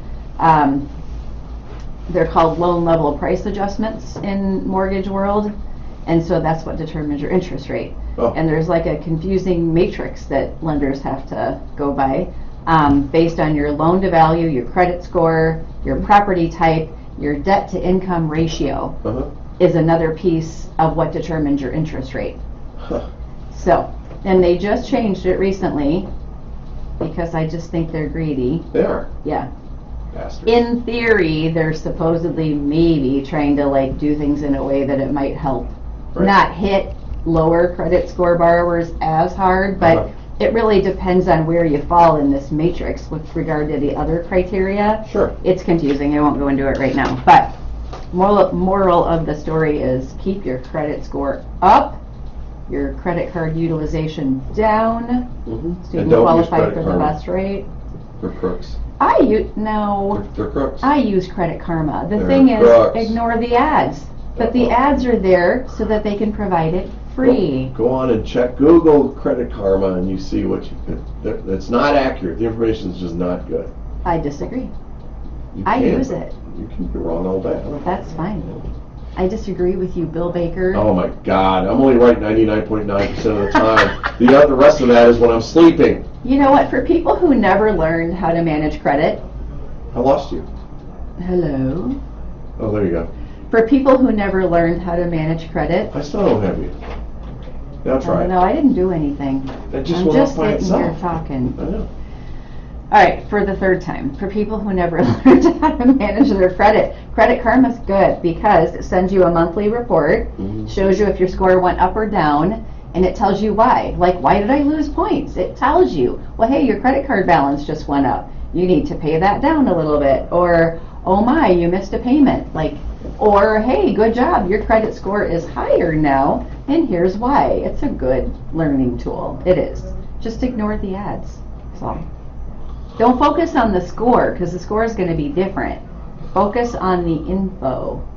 They're called loan level price adjustments in mortgage world. And so that's what determines your interest rate. Oh. And there's like a confusing matrix that lenders have to go by based on your loan to value, your credit score, your property type, your debt to income ratio is another piece of what determines your interest rate. Huh. So, and they just changed it recently because I just think they're greedy. They are. Yeah. Bastards. In theory, they're supposedly maybe trying to like do things in a way that it might help not hit lower credit score borrowers as hard, but it really depends on where you fall in this matrix with regard to the other criteria. Sure. It's confusing. I won't go into it right now, but moral of the story is keep your credit score up, your credit card utilization down, so you can qualify for the best rate. They're crooks. They're crooks. I use Credit Karma. The They're thing is, crooks. ignore the ads. But the ads are there so that they can provide it free. Go on and check Google Credit Karma and you see what you could. It's not accurate. The information is just not good. I disagree. I use it. You can be wrong all day. That's fine. I disagree with you, Bill Baker. Oh my God! I'm only right 99.9% of the time. The rest of that is when I'm sleeping. You know what? For people who never learned how to manage credit. I lost you. Hello. Oh, there you go. For people who never learned how to manage credit. I still don't have you. Now try. No, I didn't do anything. It just I'm went just off by sitting itself. here talking. I know. All right, for the third time, for people who never learned how to manage their credit, Credit Karma's good because it sends you a monthly report, shows you if your score went up or down, and it tells you why. Like, why did I lose points? It tells you, well, hey, your credit card balance just went up. You need to pay that down a little bit. Or, oh my, you missed a payment. Or, hey, good job, your credit score is higher now, and here's why. It's a good learning tool. It is. Just ignore the ads. That's all. Don't focus on the score, because the score is going to be different. Focus on the info.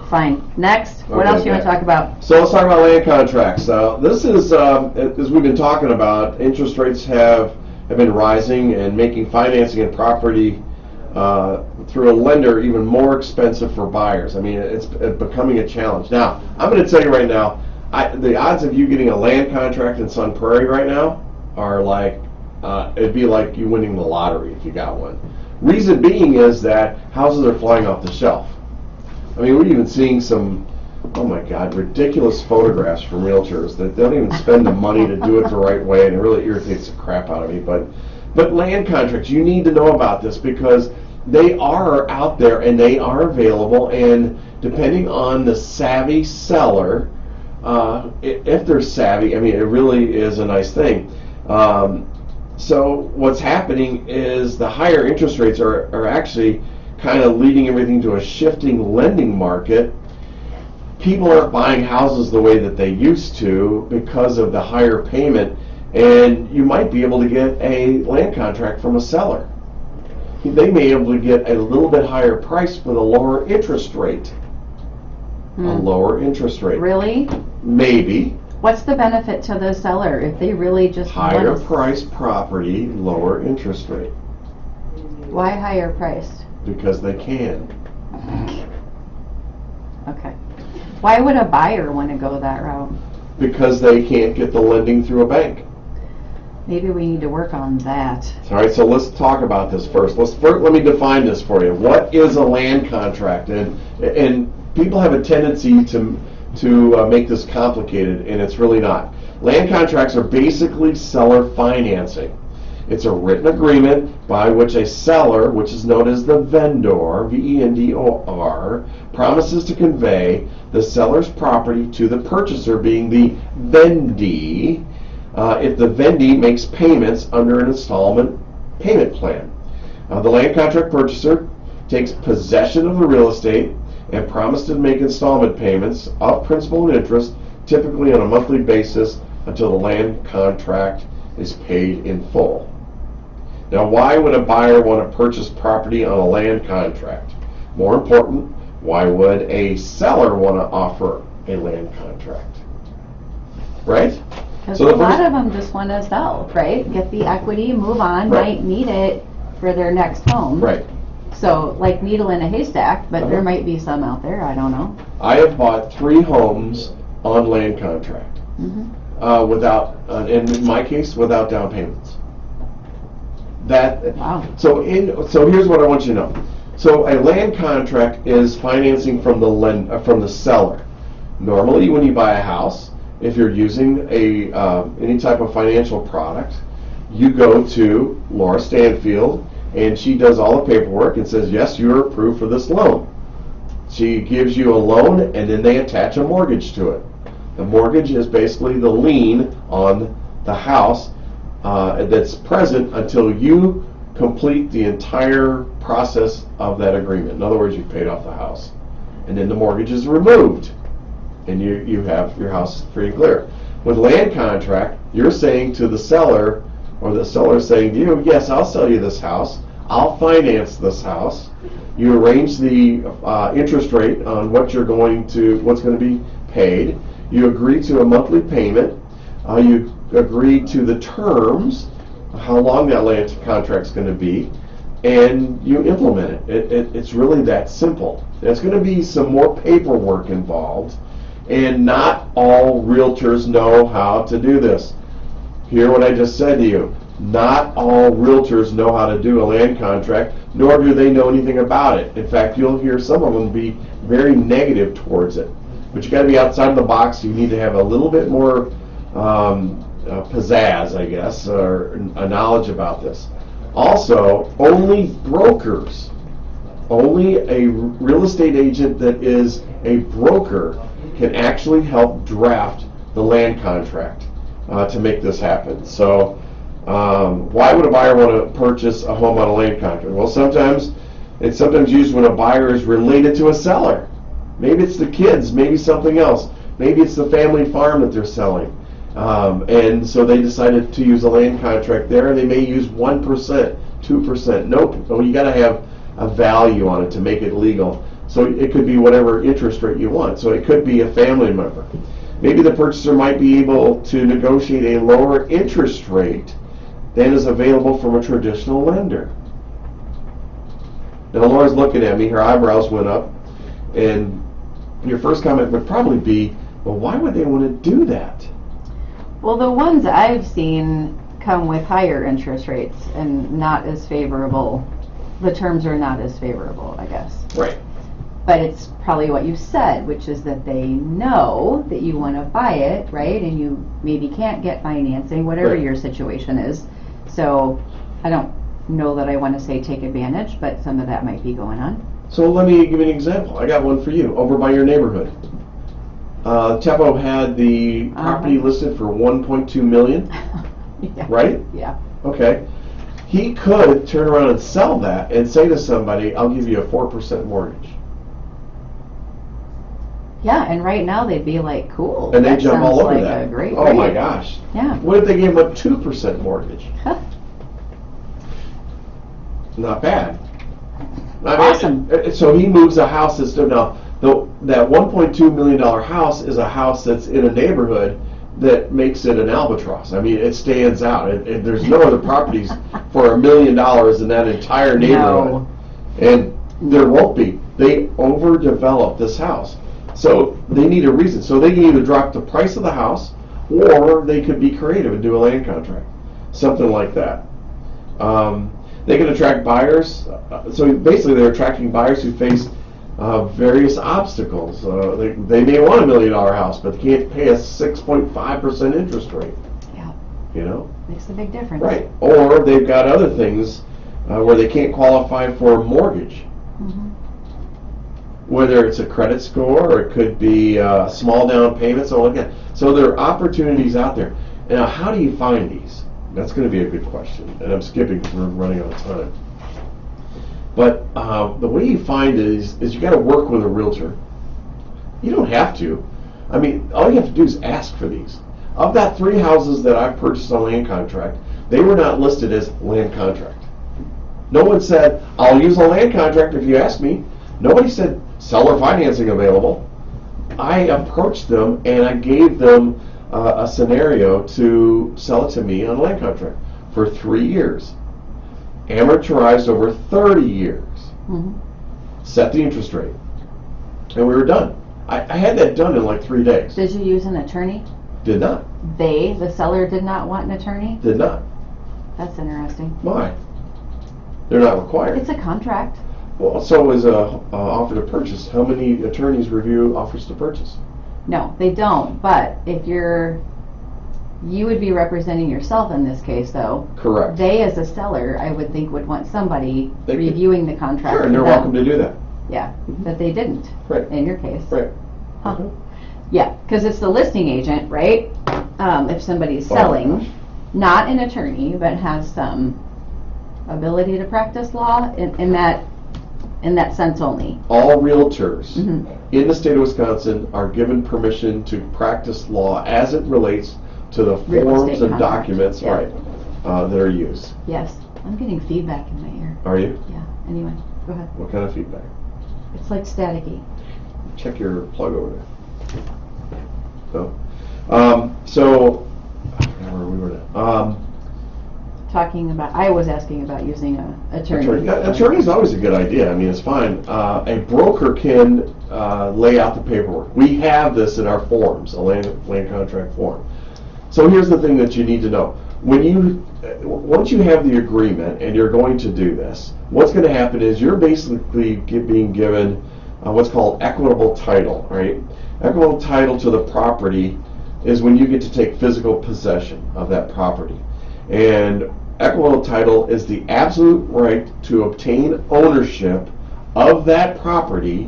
Fine. Next. What else do you want to talk about? So let's talk about land contracts. This is, as we've been talking about, interest rates have been rising and making financing and property through a lender even more expensive for buyers. I mean, it's becoming a challenge. Now, I'm going to tell you right now, the odds of you getting a land contract in Sun Prairie right now are like, it'd be like you winning the lottery if you got one. Reason being is that houses are flying off the shelf. I mean, we're even seeing some, oh my God, ridiculous photographs from realtors that don't even spend the money to do it the right way, and it really irritates the crap out of me. But land contracts, you need to know about this because they are out there and they are available, and depending on the savvy seller, if they're savvy, I mean, it really is a nice thing. So what's happening is the higher interest rates are actually kind of leading everything to a shifting lending market. People aren't buying houses the way that they used to because of the higher payment, and you might be able to get a land contract from a seller. They may be able to get a little bit higher price with a lower interest rate. A lower interest rate. Really? Maybe. What's the benefit to the seller if they really just higher priced property, lower interest rate? Why higher priced? Because they can. Okay. Why would a buyer want to go that route? Because they can't get the lending through a bank. Maybe we need to work on that. All right, so let's talk about this first. Let me define this for you. What is a land contract? And people have a tendency to make this complicated, and it's really not. Land contracts are basically seller financing. It's a written agreement by which a seller, which is known as the vendor, V-E-N-D-O-R, promises to convey the seller's property to the purchaser, being the vendee, if the vendee makes payments under an installment payment plan. The land contract purchaser takes possession of the real estate and promises to make installment payments of principal and interest, typically on a monthly basis, until the land contract is paid in full. Now, why would a buyer want to purchase property on a land contract? More important, why would a seller want to offer a land contract? Right? Because So a the first- lot of them just want to sell, right? Get the equity, move on, Right. might need it for their next home. Right. So like needle in a haystack, but there Uh-huh. might be some out there, I don't know. I have bought 3 homes on land contract without, and in my case, without down payments. Wow. So here's what I want you to know. So a land contract is financing from the seller. Normally, when you buy a house, if you're using any type of financial product, you go to Laura Stanfield, and she does all the paperwork and says, yes, you're approved for this loan. She gives you a loan, and then they attach a mortgage to it. The mortgage is basically the lien on the house that's present until you complete the entire process of that agreement. In other words, you've paid off the house. And then the mortgage is removed, and you have your house free and clear. With land contract, you're saying to the seller, or the seller saying to you, yes, I'll sell you this house. I'll finance this house. You arrange the interest rate on what's going to be paid. You agree to a monthly payment. You agree to the terms, how long that land contract's going to be, and you implement it. It's really that simple. There's going to be some more paperwork involved, and not all realtors know how to do this. Hear what I just said to you. Not all realtors know how to do a land contract, nor do they know anything about it. In fact, you'll hear some of them be very negative towards it. But you got to be outside of the box. You need to have a little bit more pizzazz, I guess, or a knowledge about this. Also, only brokers, only a real estate agent that is a broker can actually help draft the land contract to make this happen. So why would a buyer want to purchase a home on a land contract? Well, it's sometimes used when a buyer is related to a seller. Maybe it's the kids, maybe something else. Maybe it's the family farm that they're selling. And so they decided to use a land contract there, and they may use 1%, 2%. Nope. Oh, you got to have a value on it to make it legal. So it could be whatever interest rate you want. So it could be a family member. Maybe the purchaser might be able to negotiate a lower interest rate than is available from a traditional lender. Now, Laura's looking at me, her eyebrows went up, and your first comment would probably be, well, why would they want to do that? Well, the ones I've seen come with higher interest rates and not as favorable. The terms are not as favorable, I guess. Right. But it's probably what you said, which is that they know that you want to buy it, right? And you maybe can't get financing, whatever Right. your situation is. So I don't know that I want to say take advantage, but some of that might be going on. So let me give you an example. I got one for you over by your neighborhood. Tepo had the property listed for $1.2 million, Yeah. right? Yeah. Okay. He could turn around and sell that and say to somebody, I'll give you a 4% mortgage. Yeah, and right now they'd be like, cool. And they that jump all sounds over like that. A great Oh rate. my gosh. Yeah. What if they gave him a 2% mortgage? Huh. Not bad. I mean, Awesome. So he moves a house that's now that $1.2 million house is a house that's in a neighborhood that makes it an albatross. I mean, it stands out. There's no other properties for $1 million in that entire neighborhood, and there won't be. They overdeveloped this house, so they need a reason. So they can either drop the price of the house, or they could be creative and do a land contract, something like that. They can attract buyers. So basically, they're attracting buyers who face various obstacles. They may want $1 million house, but they can't pay a 6.5% interest rate. Yeah. You know? Makes a big difference. Right. Or they've got other things where they can't qualify for a mortgage. Mm-hmm. Whether it's a credit score or it could be small down payments, or like that. So there are opportunities out there. Now, how do you find these? That's going to be a good question, and I'm skipping because we're running out of time. But the way you find it is you got to work with a realtor. You don't have to. I mean, all you have to do is ask for these. Of that 3 houses that I've purchased on land contract, they were not listed as land contract. No one said, I'll use a land contract if you ask me. Nobody said seller financing available. I approached them and I gave them a scenario to sell it to me on a land contract for 3 years, amortized over 30 years, set the interest rate, and we were done. I had that done in like 3 days. Did you use an attorney? Did not. The seller did not want an attorney? Did not. That's interesting. Why? They're not required. It's a contract. Well, so is a offer to purchase. How many attorneys review offers to purchase? No, they don't. But if you would be representing yourself in this case, though. Correct. They, as a seller, I would think would want somebody They reviewing the contract. Sure, and they're welcome to do that. Yeah, but they didn't. Right. In your case. Right. Huh. Yeah, because it's the listing agent, right? If somebody's selling, gosh. not an attorney, but has some ability to practice law in that sense only. All realtors in the state of Wisconsin are given permission to practice law as it relates to the Real forms estate and contract. documents, Yeah. right, that are used. Yes, I'm getting feedback in my ear. Are you? Yeah. Anyway, go ahead. What kind of feedback? It's like staticky. Check your plug over there. No. So, I forgot where we were at. I was asking about using an attorney. Attorney's always a good idea. I mean, it's fine. A broker can lay out the paperwork. We have this in our forms, a land contract form. So here's the thing that you need to know. Once you have the agreement and you're going to do this, what's going to happen is you're basically being given what's called equitable title, right? Equitable title to the property is when you get to take physical possession of that property. And equitable title is the absolute right to obtain ownership of that property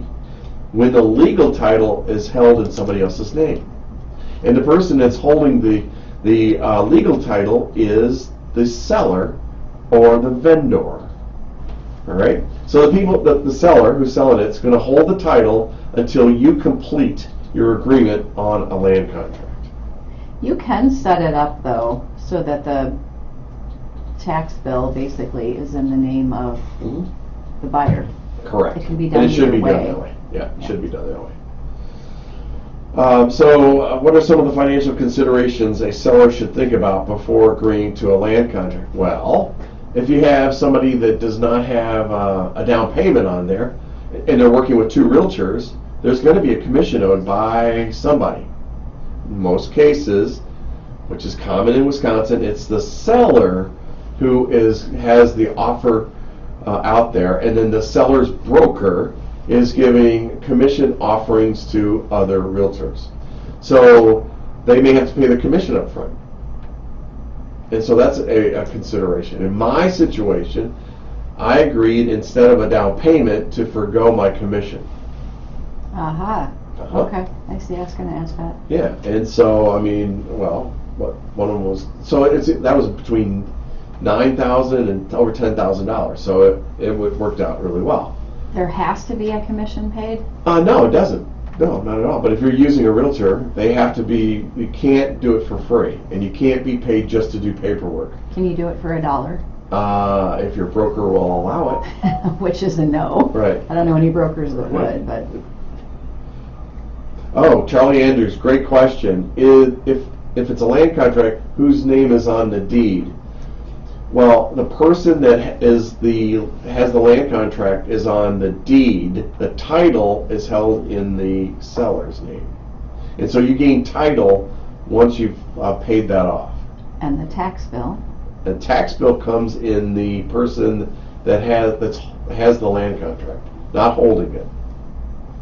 when the legal title is held in somebody else's name. And the person that's holding the legal title is the seller or the vendor. All right? So the seller who's selling it's going to hold the title until you complete your agreement on a land contract. You can set it up, though, so that the tax bill basically is in the name of the buyer. Correct. It can be done and it should either be way. done that way. Yeah, it should be done that way. So what are some of the financial considerations a seller should think about before agreeing to a land contract? Well, if you have somebody that does not have a down payment on there, and they're working with 2 realtors, there's going to be a commission owed by somebody. In most cases, which is common in Wisconsin, it's the seller who has the offer out there, and then the seller's broker is giving commission offerings to other realtors. So they may have to pay the commission up front. And so that's a consideration. In my situation, I agreed, instead of a down payment, to forego my commission. Okay. I see. I was going to ask that. Yeah, and so, I mean, well, one of them was, so that was between $9,000 and over $10,000. So it worked out really well. There has to be a commission paid? No, it doesn't. No, not at all. But if you're using a realtor, they have to be, you can't do it for free. And you can't be paid just to do paperwork. Can you do it for $1? If your broker will allow it. Which is a no. Right. I don't know any brokers that would, but. Oh, Charlie Andrews, great question. If it's a land contract, whose name is on the deed? Well, the person that has the land contract is on the deed. The title is held in the seller's name, and so you gain title once you've paid that off. And the tax bill? The tax bill comes in the person that has the land contract, not holding it.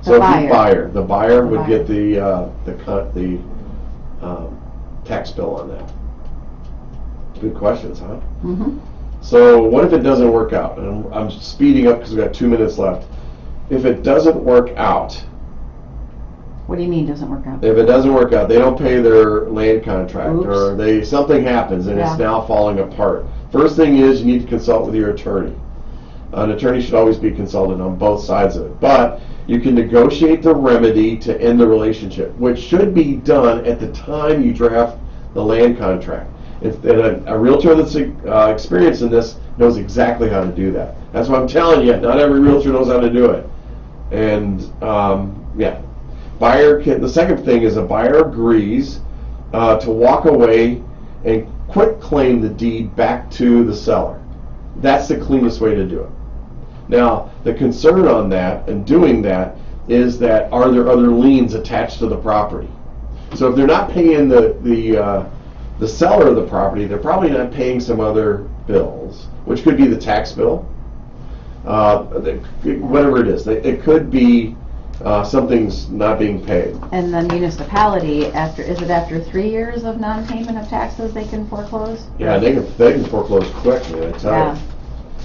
So the buyer would get the tax bill on that. Good questions, huh? Mm-hmm. So what if it doesn't work out? And I'm speeding up because we've got 2 minutes left. If it doesn't work out, what do you mean doesn't work out? if it doesn't work out, they don't pay their land contract, Oops. or something happens and it's now falling apart. First thing is you need to consult with your attorney. An attorney should always be consulted on both sides of it. But you can negotiate the remedy to end the relationship, which should be done at the time you draft the land contract. And a realtor that's experienced in this knows exactly how to do that. That's what I'm telling you. Not every realtor knows how to do it. And the second thing is a buyer agrees to walk away and quit claim the deed back to the seller. That's the cleanest way to do it. Now, the concern on that and doing that is that are there other liens attached to the property? So if they're not paying the seller of the property, they're probably not paying some other bills, which could be the tax bill, whatever it is. It could be something's not being paid. And the municipality, is it after 3 years of non-payment of taxes they can foreclose? Yeah, they can foreclose quick, man, I tell Yeah. you.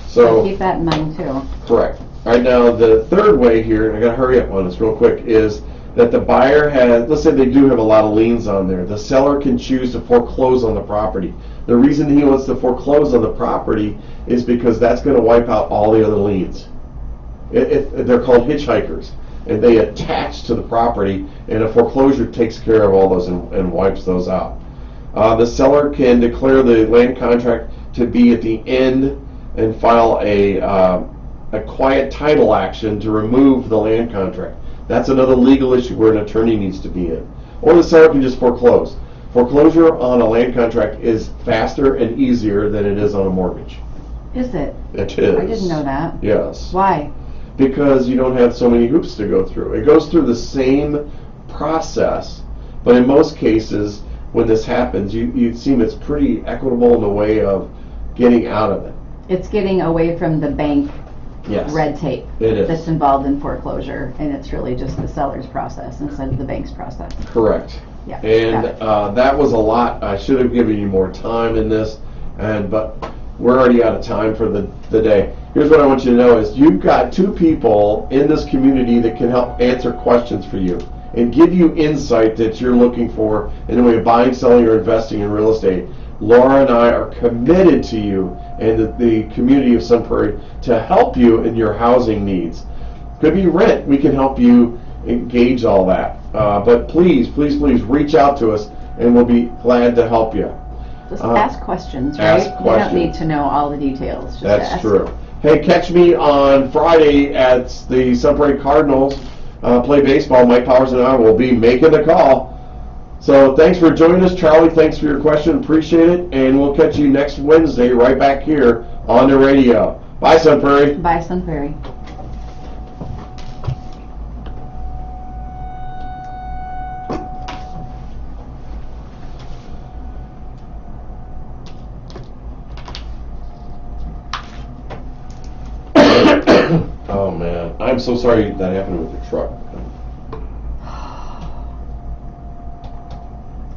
So keep that in mind too. Correct. All right, now the third way here, and I got to hurry up on this real quick, is that the buyer has, let's say they do have a lot of liens on there, the seller can choose to foreclose on the property. The reason he wants to foreclose on the property is because that's going to wipe out all the other liens. They're called hitchhikers, and they attach to the property, and a foreclosure takes care of all those and wipes those out. The seller can declare the land contract to be at the end and file a quiet title action to remove the land contract. That's another legal issue where an attorney needs to be in. Or the seller can just foreclose. Foreclosure on a land contract is faster and easier than it is on a mortgage. Is it? It is. I didn't know that. Yes. Why? Because you don't have so many hoops to go through. It goes through the same process, but in most cases, when this happens, you seem it's pretty equitable in the way of getting out of it. It's getting away from the bank Yes. red tape It is. that's involved in foreclosure, and it's really just the seller's process instead of the bank's process. Correct. Yeah. And got it. that was a lot. I should have given you more time in this, but we're already out of time for the day. Here's what I want you to know is you've got two people in this community that can help answer questions for you and give you insight that you're looking for in the way of buying, selling, or investing in real estate. Laura and I are committed to you and the community of Sun Prairie to help you in your housing needs. Could be rent. We can help you engage all that. But please, please, please reach out to us and we'll be glad to help you. Just ask questions, right? Ask You questions. don't need to know all the details. Just That's ask. true. Hey, catch me on Friday at the Sun Prairie Cardinals play baseball. Mike Powers and I will be making the call. So thanks for joining us, Charlie. Thanks for your question. Appreciate it. And we'll catch you next Wednesday right back here on the radio. Bye, Sun Prairie. Bye, Sun Prairie. Oh, man. I'm so sorry that happened with the truck.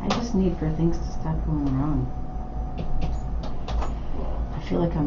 I just need for things to stop going wrong. I feel like I'm